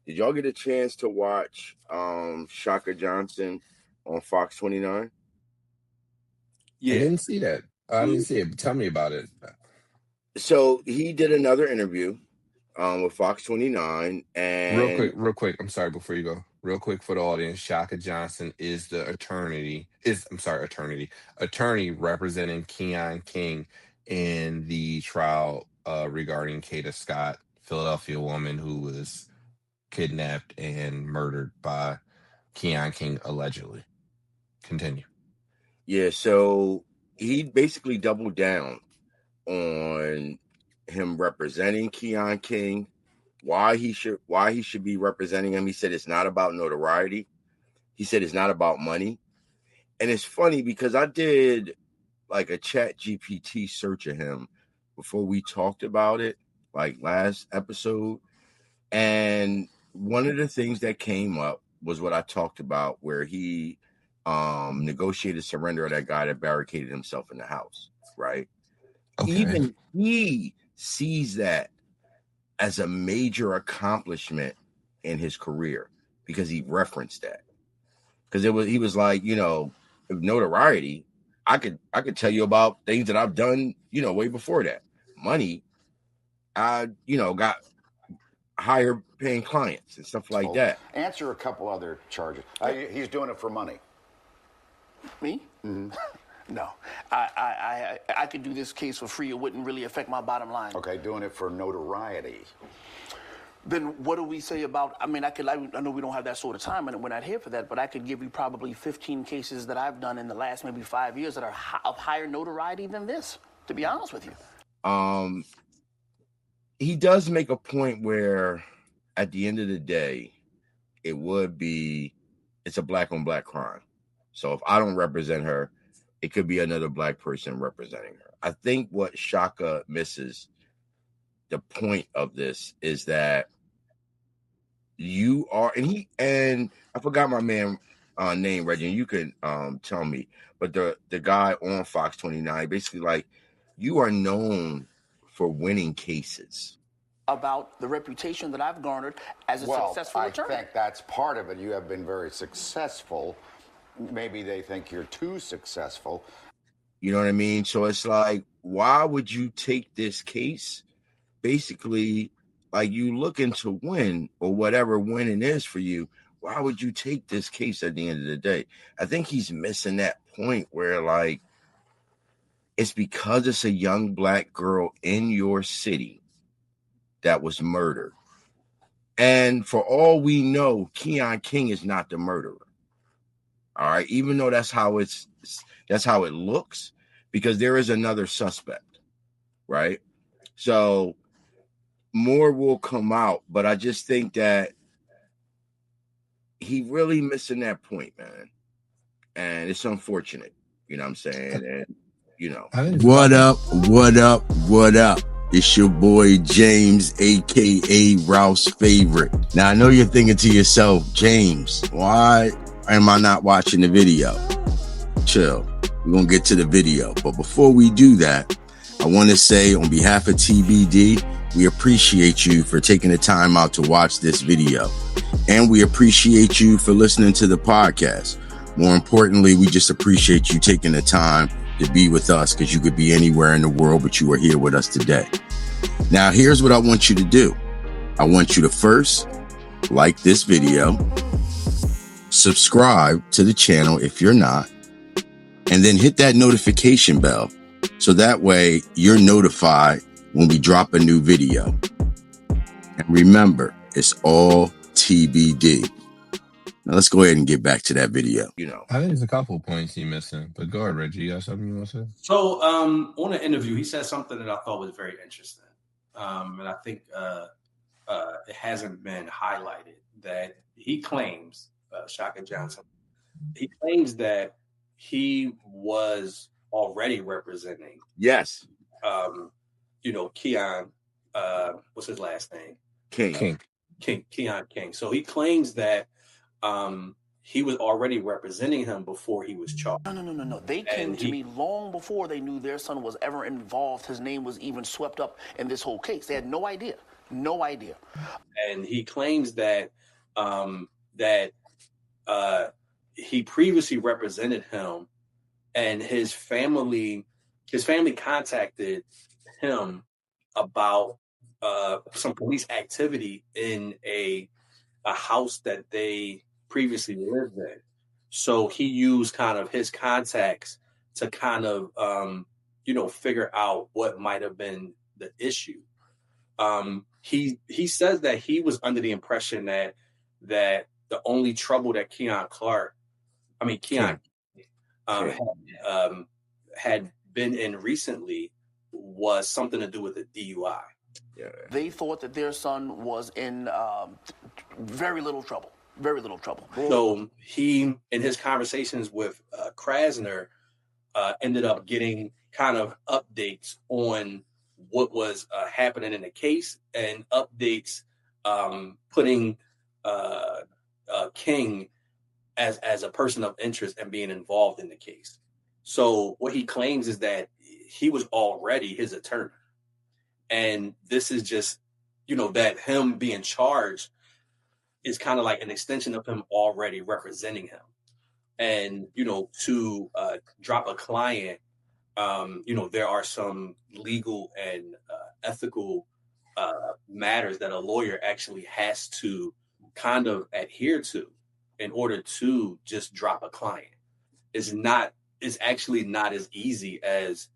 Did y'all get a chance to watch Shaka Johnson on Fox 29? I Yeah. didn't see that. I didn't see it. Tell me about it. So he did another interview with Fox 29, and Real quick. I'm sorry before you go. Real quick for the audience, Shaka Johnson is the attorney representing Keon King in the trial regarding Kada Scott, Philadelphia woman who was kidnapped and murdered by Keon King allegedly. Continue. yeah, so he basically doubled down on him representing Keon King, why he should be representing him. He said it's not about notoriety. He said it's not about money. And it's funny because I did like a chat GPT search of him before we talked about it, like last episode. And one of the things that came up was what I talked about, where he negotiated surrender of that guy that barricaded himself in the house, right? Okay. Even he sees that as a major accomplishment in his career because he referenced that. Because he was like, notoriety, I could tell you about things that I've done, way before that. Money, I, got higher paying clients and stuff like that. Answer a couple other charges. He's doing it for money. Me? Mm-hmm. No. I could do this case for free. It wouldn't really affect my bottom line. Okay, doing it for notoriety. Then what do we say about, I know we don't have that sort of time and we're not here for that, but I could give you probably 15 cases that I've done in the last maybe 5 years that are of higher notoriety than this, to be honest with you. He does make a point where at the end of the day, it's a black on black crime. So if I don't represent her, it could be another black person representing her. I think what Shaka misses, the point of this is that you are, and I forgot my man name, Reggie, and you can tell me, but the guy on Fox 29, basically like, you are known for winning cases. About the reputation that I've garnered as a successful attorney. I think that's part of it. You have been very successful. Maybe they think you're too successful. You know what I mean? So it's like, why would you take this case? Basically, like, you looking to win or whatever winning is for you. Why would you take this case at the end of the day? I think he's missing that point where, like, it's because it's a young black girl in your city that was murdered. And for all we know, Keon King is not the murderer. All right. Even though that's how it looks, because there is another suspect. Right. So more will come out, but I just think that he really missing that point, man. And it's unfortunate. You know what I'm saying? And What up? It's your boy James, aka Ralph's favorite. Now I know you're thinking to yourself, James, why am I not watching the video? Chill. We're gonna get to the video. But before we do that, I want to say on behalf of TBD, we appreciate you for taking the time out to watch this video. And we appreciate you for listening to the podcast. More importantly, we just appreciate you taking the time to be with us, because you could be anywhere in the world, but you are here with us today. Now, here's what I want you to do. I want you to first like this video, subscribe to the channel if you're not, and then hit that notification bell so that way you're notified when we drop a new video. And remember, it's all TBD. Now let's go ahead and get back to that video. I think there's a couple points he missing, but go ahead, Reggie. You got something you want to say? So on the interview, he said something that I thought was very interesting. And I think it hasn't been highlighted, that he claims, Shaka Johnson, he claims that he was already representing. Yes. Keon, what's his last name? King. Keon King. So he claims that he was already representing him before he was charged. No. They came to me long before they knew their son was ever involved. His name was even swept up in this whole case. They had no idea. No idea. And he claims that that he previously represented him, and his family contacted him about some police activity in a house that they previously lived in. So he used kind of his contacts to kind of figure out what might have been the issue. He says that he was under the impression that the only trouble that Keon had been in recently was something to do with a DUI. Yeah. They thought that their son was in very little trouble. Very little trouble. So he, in his conversations with Krasner, ended up getting kind of updates on what was happening in the case, and updates putting King as a person of interest and being involved in the case. So what he claims is that he was already his attorney. And this is just, that him being charged is kind of like an extension of him already representing him. And, to drop a client, there are some legal and ethical matters that a lawyer actually has to kind of adhere to in order to just drop a client. It's actually not as easy as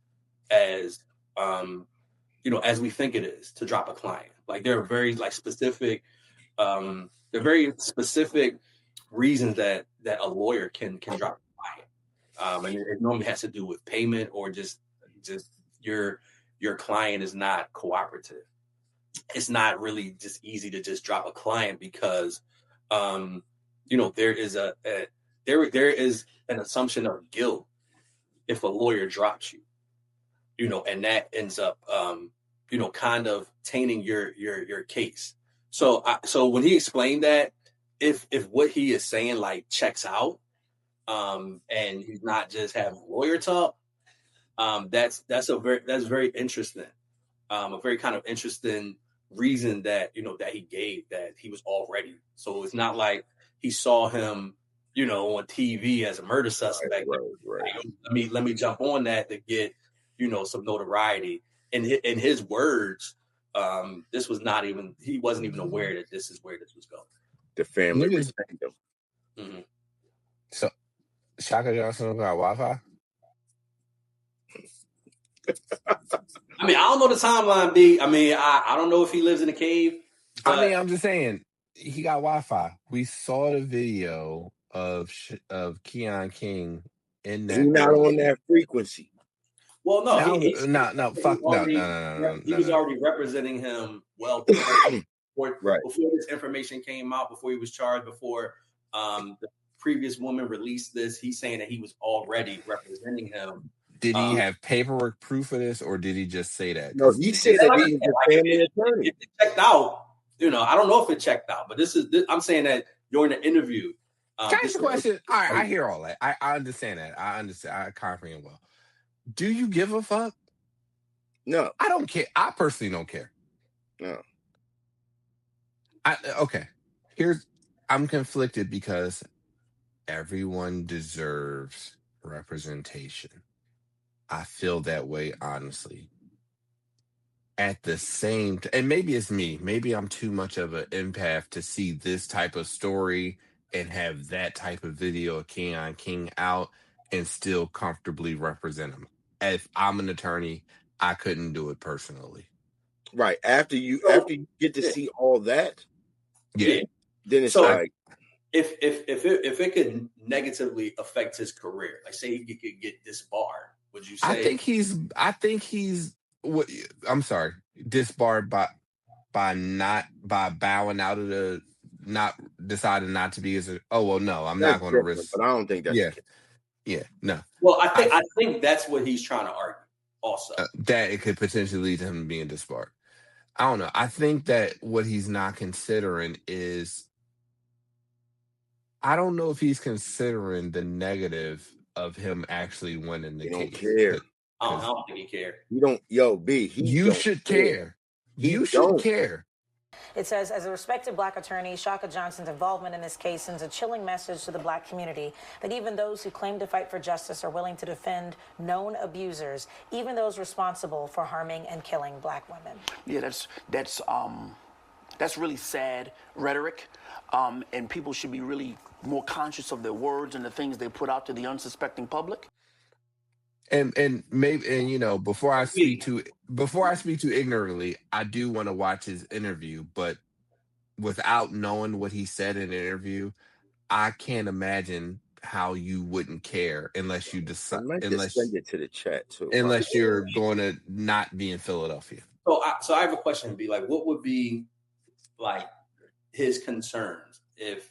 we think it is to drop a client. Like, there are very specific reasons that a lawyer can drop a client. And it normally has to do with payment, or just your client is not cooperative. It's not really just easy to just drop a client because there is an assumption of guilt if a lawyer drops you. And that ends up, kind of tainting your case. So when he explained that, if what he is saying checks out, and he's not just having lawyer talk, that's very interesting. A very kind of interesting reason that he gave, that he was already. So it's not like he saw him, on TV as a murder suspect. Right. Let me jump on that to get some notoriety. In his words, he wasn't even aware that this is where this was going. The family retained him. Mm-hmm. So Shaka Johnson got Wi-Fi? I don't know the timeline, B. I don't know if he lives in a cave. I'm just saying he got Wi-Fi. We saw the video of Keon King in that. He's not on that frequency. Well, no, he was already representing him well before this information came out, before he was charged, before the previous woman released this. He's saying that he was already representing him. Did he have paperwork proof of this, or did he just say that? No, he said that he was a family attorney. If it checked out, I don't know if it checked out, but I'm saying that during the interview. Can I ask a question? All right, I hear all that. I understand that. I understand. I comprehend well. Do you give a fuck? No. I don't care. I personally don't care. No. Okay. I'm conflicted because everyone deserves representation. I feel that way, honestly. At the same time, and maybe it's me. Maybe I'm too much of an empath to see this type of story and have that type of video of Keon King out and still comfortably represent him. If I'm an attorney, I couldn't do it personally. Right. After you get to see all that, then it's like, if it could negatively affect his career, like say he could get disbarred, would you say? I think he's disbarred by bowing out of the, not deciding not to be as a. Oh well, no, I'm not going to risk. But I don't think that's no. Well, I think that's what he's trying to argue. Also, that it could potentially lead to him being disbarred. I don't know. I think that what he's not considering is, I don't know if he's considering the negative of him actually winning the case. Don't care. I don't think he cares. You don't, B. You should care. You should care. It says, as a respected Black attorney, Shaka Johnson's involvement in this case sends a chilling message to the Black community that even those who claim to fight for justice are willing to defend known abusers, even those responsible for harming and killing Black women. Yeah, that's really sad rhetoric, and people should be really more conscious of their words and the things they put out to the unsuspecting public. And maybe, and you know, before I speak too ignorantly, I do want to watch his interview, but without knowing what he said in the interview, I can't imagine how you wouldn't care unless you decide, unless send it to the chat too, unless you're going to not be in Philadelphia. So I have a question. Be like, what would be like his concerns if,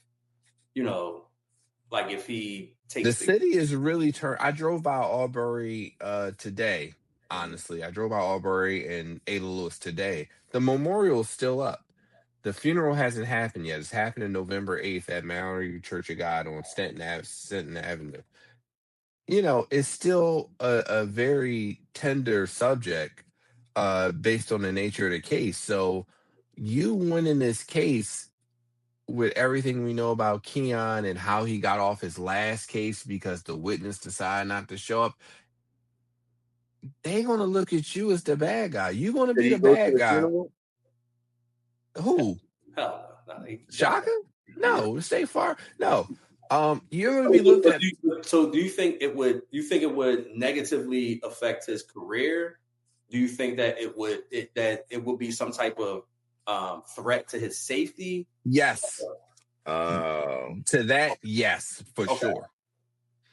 you know, like if he takes the city is really turned. I drove by Albury today. Honestly, I drove by Albury and Ada Lewis today. The memorial is still up. The funeral hasn't happened yet. It's happening November 8th at Mallory Church of God on Stanton Avenue. You know, it's still a very tender subject based on the nature of the case. So you winning this case with everything we know about Keon and how he got off his last case because the witness decided not to show up, they're going to look at you as the bad guy. You're going to be the bad guy. Who? Hell no. Shaka? No, stay far. No. You're going to be looked at. So do you think it would negatively affect his career? Do you think that it would be some type of threat to his safety? Yes. To that, yes, for sure.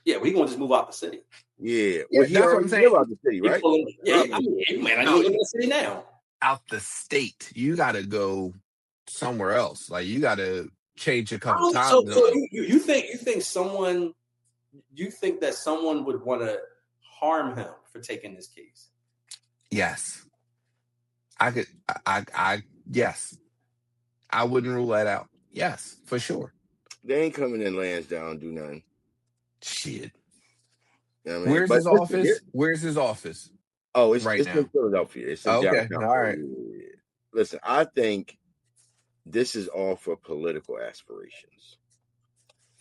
Yeah, we're gonna just move out the city. Yeah, well, that's what I'm saying about the city, right? I know in the city now. Out the state, you got to go somewhere else. Like you got to change a couple times. So you think that someone would want to harm him for taking this case? Yes, yes, I wouldn't rule that out. Yes, for sure. They ain't coming in Lansdowne, do nothing. Shit. You know what I mean? Where's his office? Where's his office? Oh, it's in Philadelphia. It's in downtown. All right. Listen, I think this is all for political aspirations.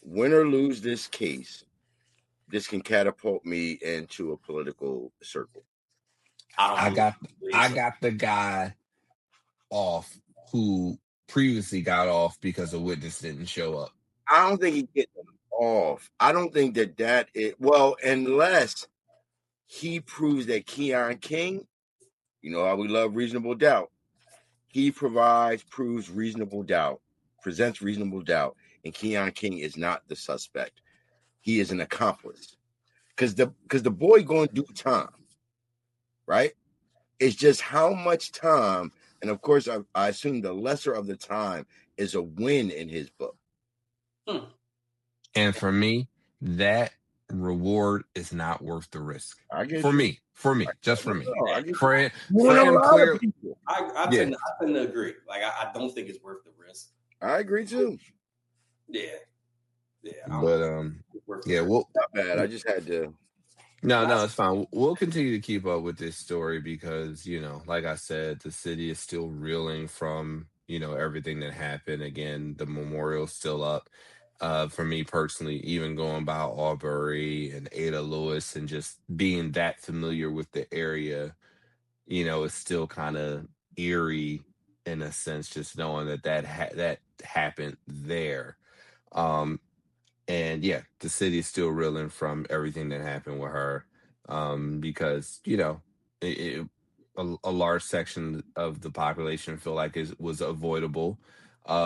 Win or lose this case, this can catapult me into a political circle. I got the guy off who previously got off because a witness didn't show up. I don't think he get them off. I don't think that is unless he proves that Keon King, you know how we love reasonable doubt. He proves reasonable doubt, presents reasonable doubt, and Keon King is not the suspect. He is an accomplice. Because the boy going to do time, right? It's just how much time, and of course, I assume the lesser of the time is a win in his book. And for me, that reward is not worth the risk. For me, just for me. For him, clearly, I tend to agree. Like I don't think it's worth the risk. I agree too. Yeah. But well, not bad. I just had to. No, it's fine. We'll continue to keep up with this story because, you know, like I said, the city is still reeling from, you know, everything that happened. Again, the memorial's still up. For me personally, even going by Albury and Ada Lewis and just being that familiar with the area, you know, it's still kind of eerie in a sense, just knowing that happened there. And yeah, the city is still reeling from everything that happened with her, because, you know, a large section of the population feel like was avoidable,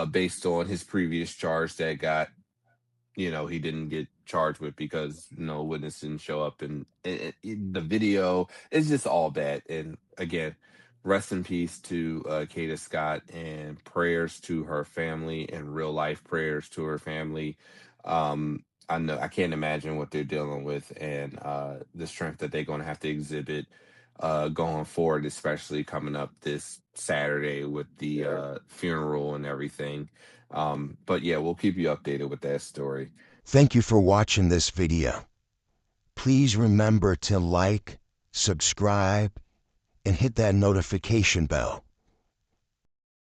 based on his previous charge that got, you know, he didn't get charged with because no witness didn't show up, and the video is just all bad. And again, rest in peace to Kada Scott, and prayers to her family, and real life prayers to her family. I know I can't imagine what they're dealing with, and the strength that they're going to have to exhibit going forward, especially coming up this Saturday with the funeral and everything. But yeah, we'll keep you updated with that story. Thank you for watching this video. Please remember to like, subscribe, and hit that notification bell.